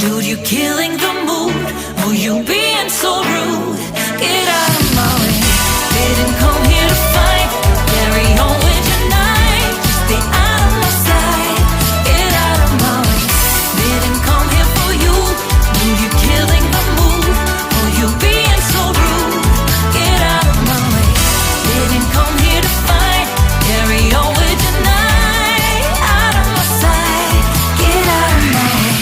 Dude, you killing the mood. Oh, you being so rude. Get out of my way. Didn't come here to fight. Carry on with your night. Just stay out of my sight. Get out of my way. Didn't come here for you. Dude, you killing the mood. Oh, you being so rude. Get out of my way. Didn't come here to fight. Carry on with your night. Out of my sight. Get out of my way.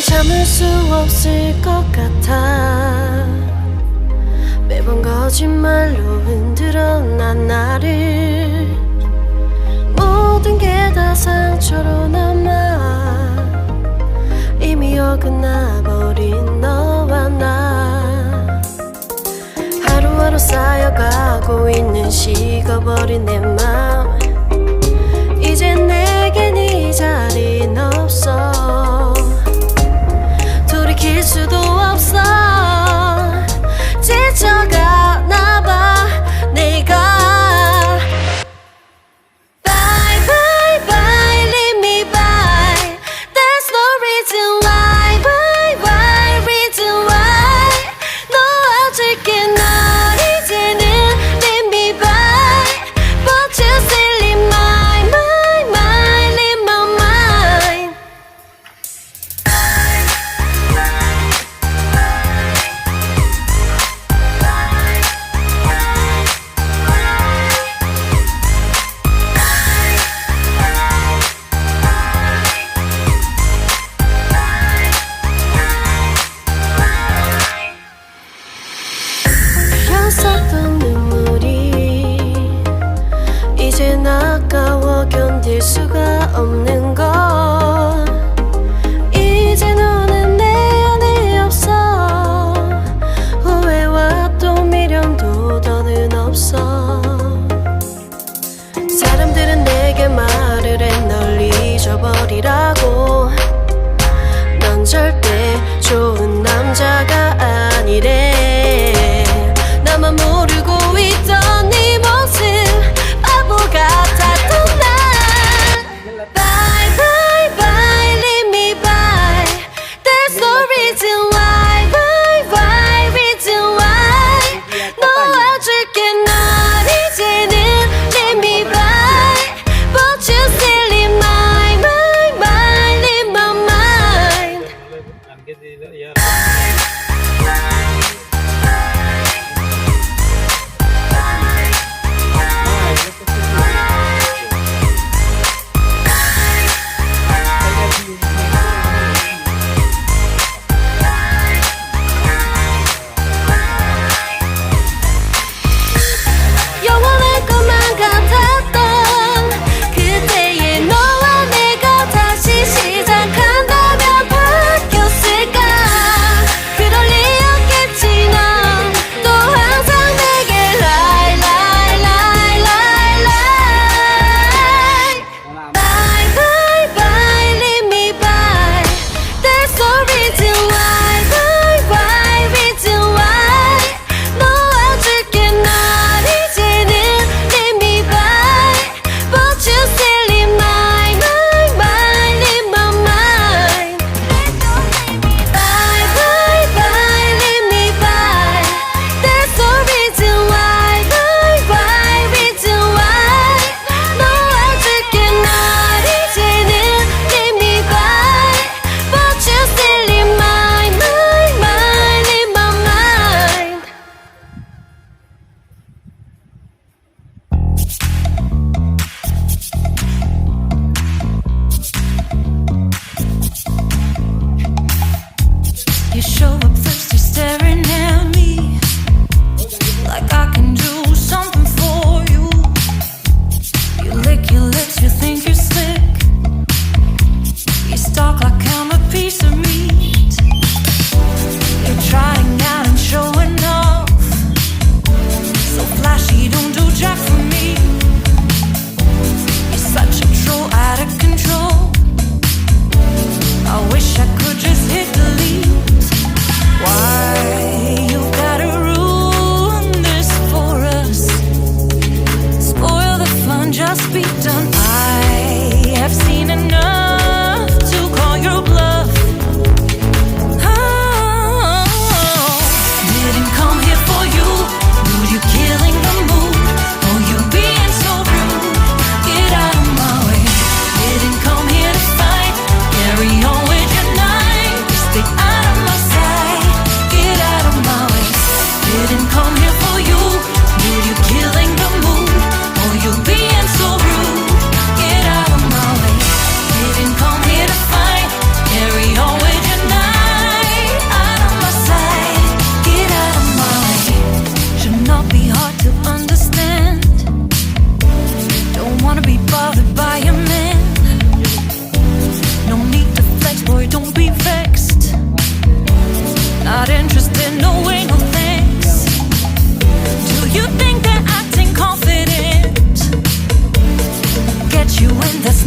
참을 수 없을 것 같아. 매번 거짓말로 흔들어 난 나를. 모든 게 다 상처로 남아 이미 어긋나버린 너와 나. 하루하루 쌓여가고 있는 식어버린 내 맘. 이제 내겐 이 자리는 없어. 돌이킬 수도 없어. 지쳐가나 봐 내가. Bye bye bye leave me by. There's no reason why. Bye bye reason why. 놓아줄게 널 이제는 leave me by. But you still in my mind in my mind. 흘렸었던 눈물이 이젠 아까워 견딜 수가 없는 것. 이제 너는 내 안에 없어. 후회와 또 미련도 더는 없어. 사람들은 내게 말을 해 널 잊어버리라고. 넌 절대 좋은 남자가 아니래. 나만 모르고 있던 네 모습 바보 같았던 난. Bye bye bye leave me by. There's no reason why. Bye bye reason why. 놓아줄게 널 이제는 leave me by. But you still in my mind in my mind.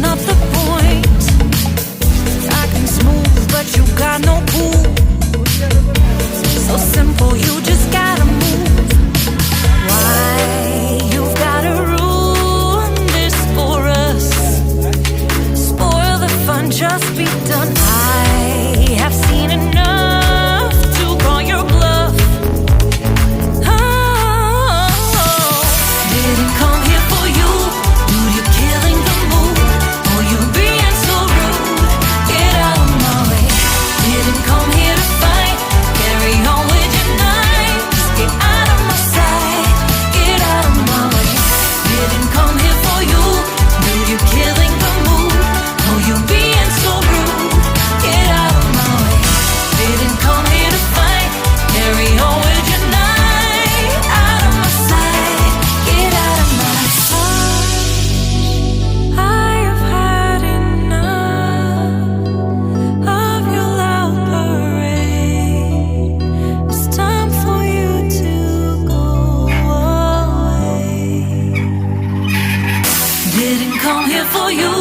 that's not the point. Acting smooth, but you got no cool. So simple, you just gotta move. Why you've gotta ruin this for us? Spoil the fun, just be done. I have seen enough to call your bluff. Oh, didn't come here for you. Dude, you're killing the mood. Oh, you being so rude. Get out of my way. Didn't come here to fight. Carry on with your night. Just get out of my sight. Get out of my way. Didn't come here for you. Dude, you're killing the mood. Oh, you being so rude. Get out of my way. Didn't come here to fight. Carry on with your night. Out of my sight. Get out of my sight. I have had enough of your loud parade. It's time for you to go away. Didn't come here for you.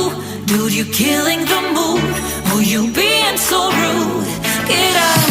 Dude, you're killing the mood. Oh, you being so rude. Get out